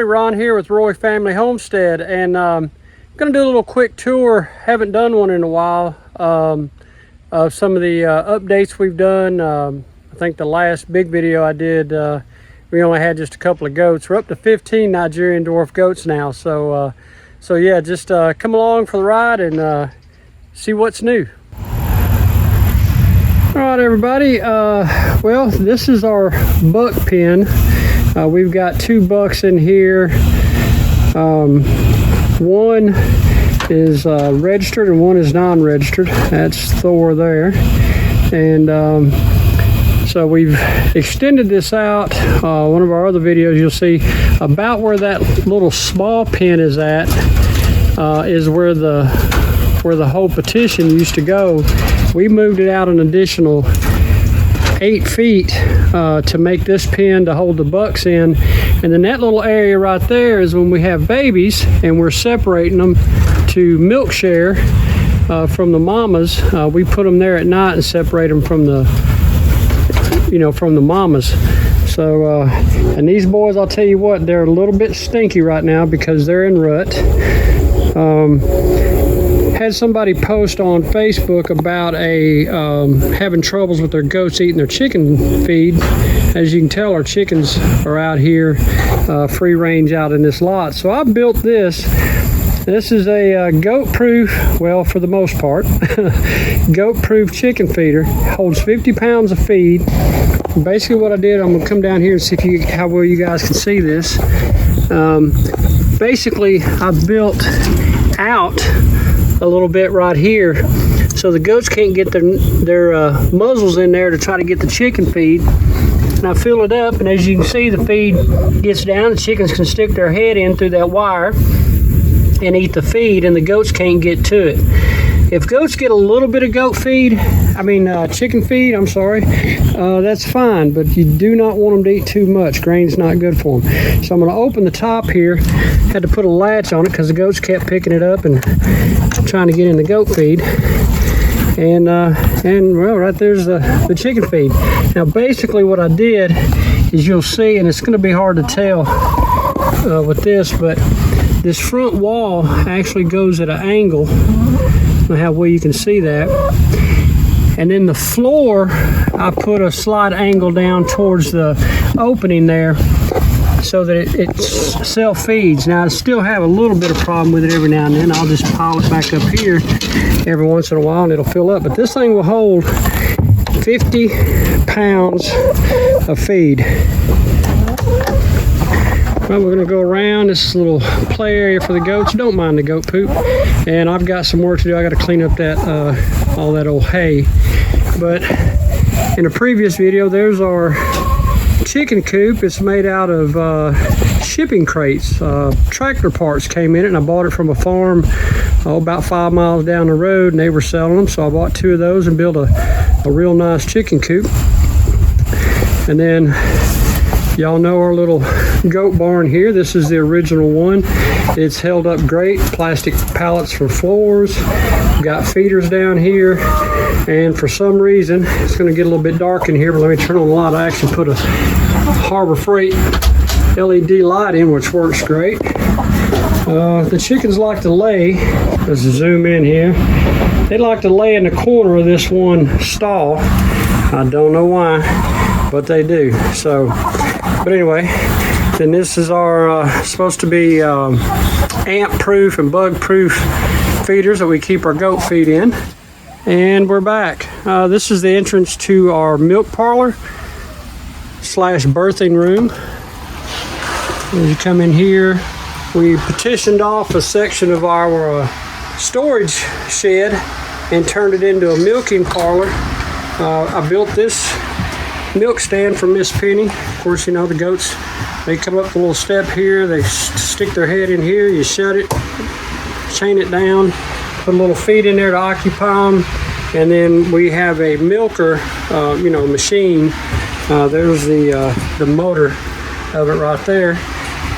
everybody, Ron here with Roy Family Homestead, and I'm going to do a little quick tour. Haven't done one in a while of some of the updates we've done. I think the last big video I did, we only had just a couple of goats. We're up to 15 Nigerian dwarf goats now, so yeah, just come along for the ride and see what's new. All right, everybody, well, this is our buck pen. We've got two bucks in here. One is registered and one is non-registered. That's Thor there. And so we've extended this out. One of our other videos, you'll see about where that little small pen is at, is where the whole petition used to go. We moved it out an additional 8 feet to make this pen to hold the bucks in, and then that little area right there is when we have babies and we're separating them to milk share from the mamas. We put them there at night and separate them from the from the mamas. So and these boys, I'll tell you what, they're a little bit stinky right now because they're in rut. Had somebody post on Facebook about having troubles with their goats eating their chicken feed. As you can tell, our chickens are out here free range out in this lot. So I built this. This is a goat proof, well, for the most part, goat proof chicken feeder. Holds 50 pounds of feed. Basically what I did, I'm gonna come down here and see how well you guys can see this. Basically I built out a little bit right here so the goats can't get their muzzles in there to try to get the chicken feed. And I fill it up, and as you can see, the feed gets down. The chickens can stick their head in through that wire and eat the feed, and the goats can't get to it. If goats get a little bit of chicken feed, I'm sorry, that's fine, but you do not want them to eat too much. Grain's not good for them. So I'm going to open the top here. Had to put a latch on it because the goats kept picking it up and trying to get in the goat feed. And well, right there's the chicken feed. Now basically what I did is, you'll see, and it's going to be hard to tell with this, but this front wall actually goes at an angle. I don't know how well you can see that. And then the floor, I put a slight angle down towards the opening there so that it self-feeds. Now I still have a little bit of problem with it every now and then. I'll just pile it back up here every once in a while and it'll fill up. But this thing will hold 50 pounds of feed. Well, we're going to go around. This is a little play area for the goats. Don't mind the goat poop. And I've got some work to do. I got to clean up that all that old hay. But in a previous video, there's our chicken coop. It's made out of shipping crates. Tractor parts came in it, and I bought it from a farm about 5 miles down the road, and they were selling them. So I bought 2 of those and built a real nice chicken coop. And then y'all know our little goat barn here. This is the original one. It's held up great. Plastic pallets for floors. Got feeders down here. And for some reason, it's going to get a little bit dark in here, but let me turn on the light. I actually put a Harbor Freight LED light in, which works great. The chickens like to lay. Let's zoom in here. They like to lay in the corner of this one stall. I don't know why, but they do. So, but anyway, then this is our supposed to be ant proof and bug proof feeders that we keep our goat feed in. And we're back. This is the entrance to our milk parlor / birthing room. As you come in here, we petitioned off a section of our storage shed and turned it into a milking parlor. I built this milk stand for Miss Penny. Of course, you know, the goats, they come up the little step here, they stick their head in here, you shut it, chain it down, put a little feed in there to occupy them, and then we have a milker, machine. There's the motor of it right there.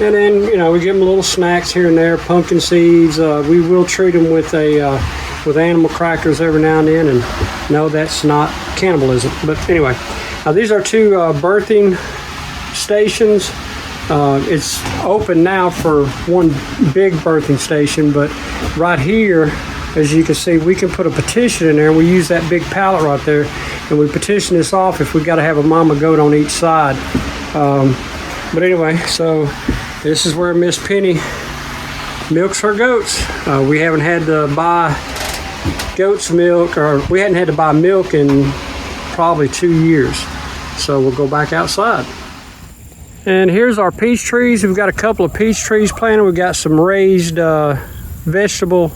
And then, we give them little snacks here and there, pumpkin seeds. We will treat them with animal crackers every now and then, and no, that's not cannibalism. But anyway, these are 2 birthing stations. It's open now for one big birthing station, but right here, as you can see, we can put a petition in there, and we use that big pallet right there, and we petition this off if we got to have a mama goat on each side. But anyway, so this is where Miss Penny milks her goats. We haven't had to buy goat's milk, or we hadn't had to buy milk in probably 2 years. So we'll go back outside. And here's our peach trees. We've got a couple of peach trees planted. We've got some raised vegetable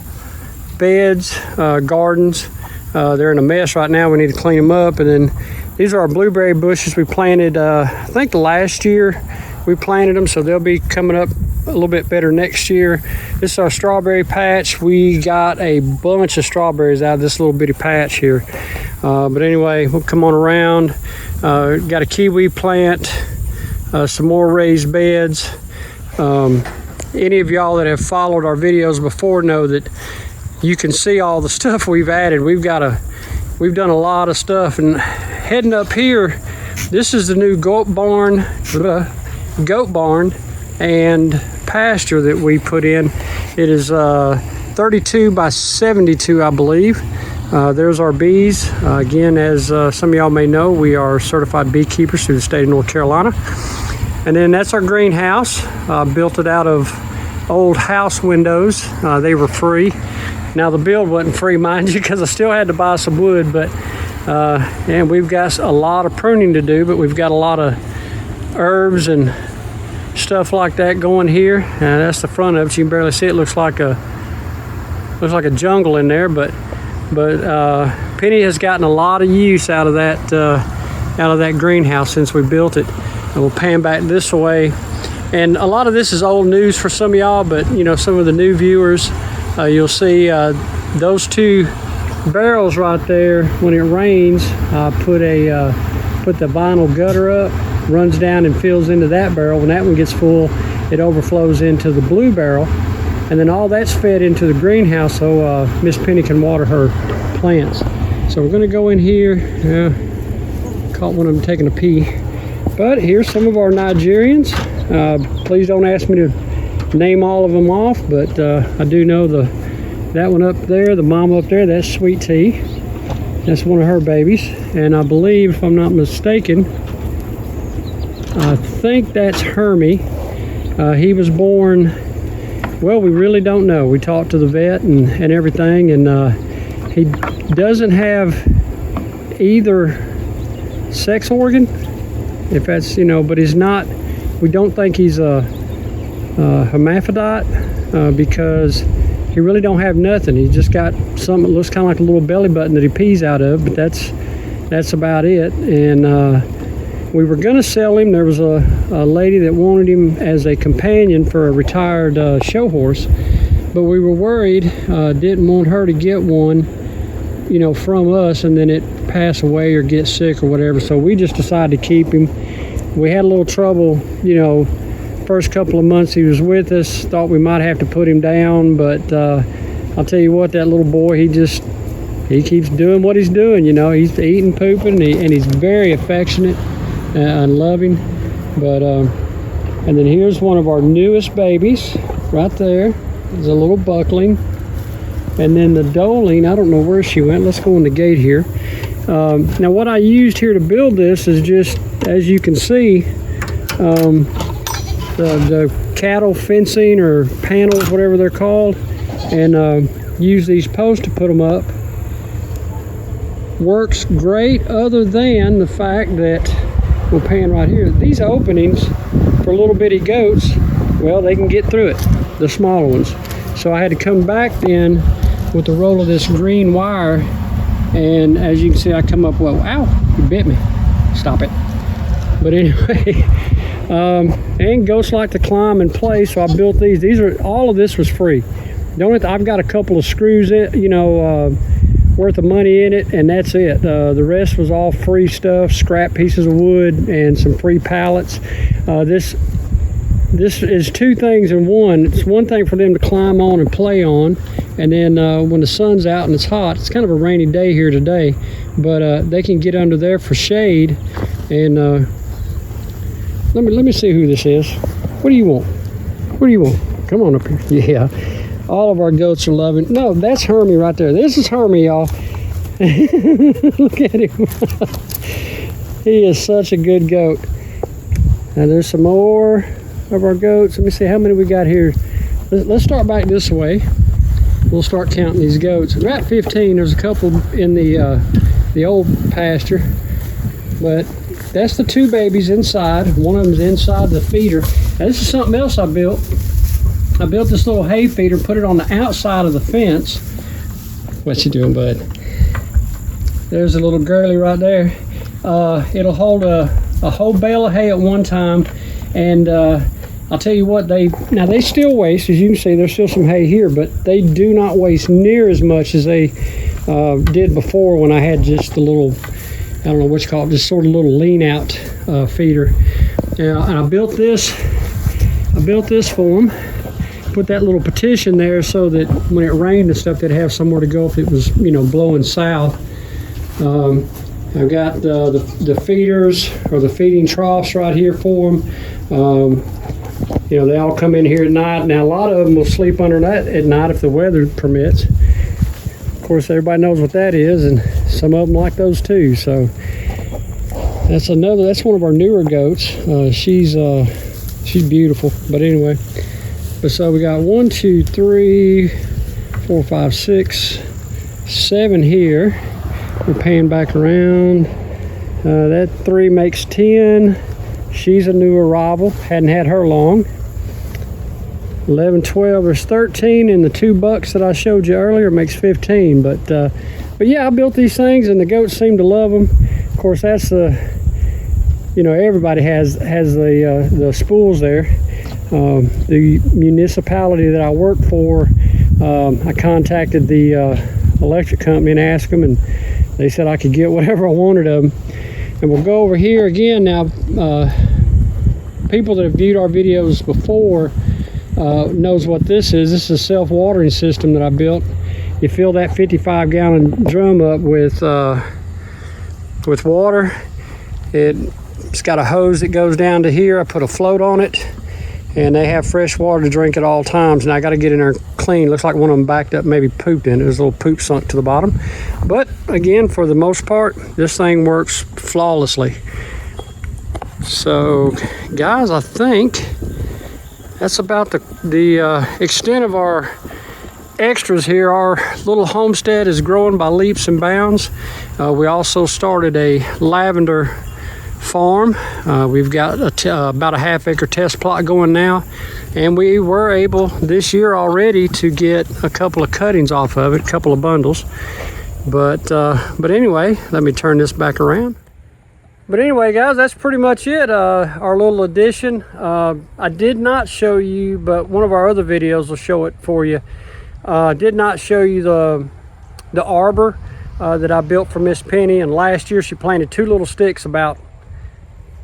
beds, gardens. They're in a mess right now. We need to clean them up. And then these are our blueberry bushes we planted, I think last year we planted them, so they'll be coming up a little bit better next year. This is our strawberry patch. We got a bunch of strawberries out of this little bitty patch here. But anyway, we'll come on around. Got a kiwi plant, some more raised beds. Any of y'all that have followed our videos before know that you can see all the stuff we've added. We've done a lot of stuff. And heading up here, this is the new goat barn and pasture that we put in. It is 32 by 72, I believe. There's our bees. Again, as some of y'all may know, we are certified beekeepers through the state of North Carolina. And then that's our greenhouse. Built it out of old house windows. They were free. Now the build wasn't free, mind you, because I still had to buy some wood, but and we've got a lot of pruning to do, but we've got a lot of herbs and stuff like that going here. And that's the front of it. You can barely see it. Looks like a jungle in there, but Penny has gotten a lot of use out of that greenhouse since we built it. And we'll pan back this way. And a lot of this is old news for some of y'all, but you know, some of the new viewers, you'll see those two barrels right there. When it rains, put the vinyl gutter up, runs down and fills into that barrel. When that one gets full, it overflows into the blue barrel, and then all that's fed into the greenhouse so Miss Penny can water her plants. So we're going to go in here. Caught one of them taking a pee. But here's some of our Nigerians. Please don't ask me to name all of them off, but I do know that one up there, the mama up there, that's Sweet Tea. That's one of her babies. And I believe, if I'm not mistaken, I think that's Hermie. He was born, well, we really don't know. We talked to the vet and everything, and he doesn't have either sex organ, if that's, you know, but he's not, we don't think he's a hermaphrodite because he really don't have nothing. He's just got something that looks kind of like a little belly button that he pees out of, but that's about it. And we were going to sell him. There was a lady that wanted him as a companion for a retired show horse, but we were worried, didn't want her to get one, you know, from us and then it pass away or get sick or whatever. So we just decided to keep him. We had a little trouble, you know, first couple of months he was with us. Thought we might have to put him down, but I'll tell you what, that little boy, he keeps doing what he's doing. You know, he's eating, pooping, and he's very affectionate and loving. But and then here's one of our newest babies right there. There's a little buckling. And then the doeling, I don't know where she went. Let's go in the gate here. Now what I used here to build this is just, as you can see, the cattle fencing or panels, whatever they're called, and use these posts to put them up. Works great, other than the fact that, we'll pan right here, these openings for little bitty goats, well, they can get through it, the smaller ones. So I had to come back then with the roll of this green wire, and as you can see, I come up, well, ow, you bit me, stop it. But anyway, and goats like to climb and play, so I built these. All of this was free. I've got a couple of screws in, you know, worth of money in it, and that's it. The rest was all free stuff, scrap pieces of wood and some free pallets. This is two things in one. It's one thing for them to climb on and play on, and then when the sun's out and it's hot, it's kind of a rainy day here today, but they can get under there for shade. And let me see who this is. What do you want? What do you want? Come on up here. Yeah. All of our goats are loving. No, that's Hermie right there. This is Hermie, y'all. Look at him. He is such a good goat. Now there's some more of our goats. Let me see how many we got here. Let's start back this way. We'll start counting these goats. We're at 15. There's a couple in the old pasture, but that's the 2 babies inside. One of them's inside the feeder. Now this is something else I built. I built this little hay feeder, put it on the outside of the fence. What you doing, bud? There's a little girly right there. It'll hold a whole bale of hay at one time, and I'll tell you what, they still waste. As you can see, there's still some hay here, but they do not waste near as much as they did before when I had just the little, I don't know what you call it, just sort of little lean out feeder. And I built this for them. Put that little partition there so that when it rained and stuff, they'd have somewhere to go if it was, you know, blowing south. I've got the feeders or the feeding troughs right here for them. You know, they all come in here at night. Now, a lot of them will sleep under that at night if the weather permits. Of course, everybody knows what that is, and some of them like those too. So that's one of our newer goats. She's beautiful. But anyway, so we got 1, 2, 3, 4, 5, 6, 7 here. We're panning back around. That 3 makes 10. She's a new arrival. Hadn't had her long. 11, 12, there's 13, and the 2 bucks that I showed you earlier makes 15. But yeah, I built these things, and the goats seem to love them. Of course, that's you know, everybody has the spools there. The municipality that I work for, I contacted the electric company and asked them, and they said I could get whatever I wanted of them. And we'll go over here again now. People that have viewed our videos before knows what this is. This is a self-watering system that I built. You fill that 55-gallon drum up with water. It's got a hose that goes down to here. I put a float on it, and they have fresh water to drink at all times. And I got to get in there clean. Looks like one of them backed up, maybe pooped in it. There's a little poop sunk to the bottom. But again, for the most part, this thing works flawlessly. So guys, I think that's about the extent of our extras here. Our little homestead is growing by leaps and bounds. We also started a lavender farm. We've got about a half-acre test plot going now, and we were able this year already to get a couple of cuttings off of it, a couple of bundles. But anyway, let me turn this back around. But anyway, guys, that's pretty much it. Our little addition. I did not show you, but one of our other videos will show it for you. Did not show you the arbor that I built for Miss Penny, and last year she planted 2 little sticks about,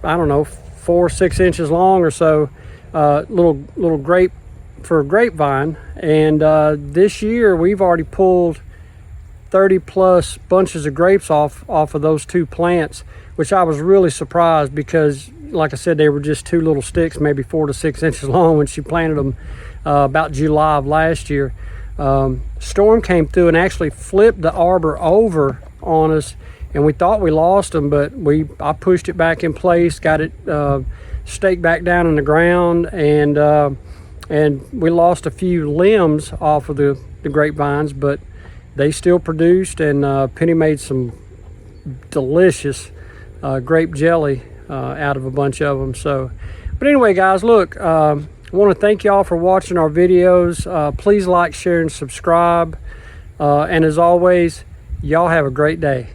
I don't know, 4 or 6 inches long or so, little grape for a grapevine. And this year we've already pulled 30 plus bunches of grapes off of those 2 plants, which I was really surprised because, like I said, they were just 2 little sticks, maybe 4 to 6 inches long when she planted them about July of last year. Storm came through and actually flipped the arbor over on us, and we thought we lost them, but I pushed it back in place, got it staked back down in the ground, and we lost a few limbs off of the grapevines, but they still produced, and Penny made some delicious grape jelly out of a bunch of them. So, but anyway, guys, look, I want to thank y'all for watching our videos. Please like, share, and subscribe. And as always, y'all have a great day.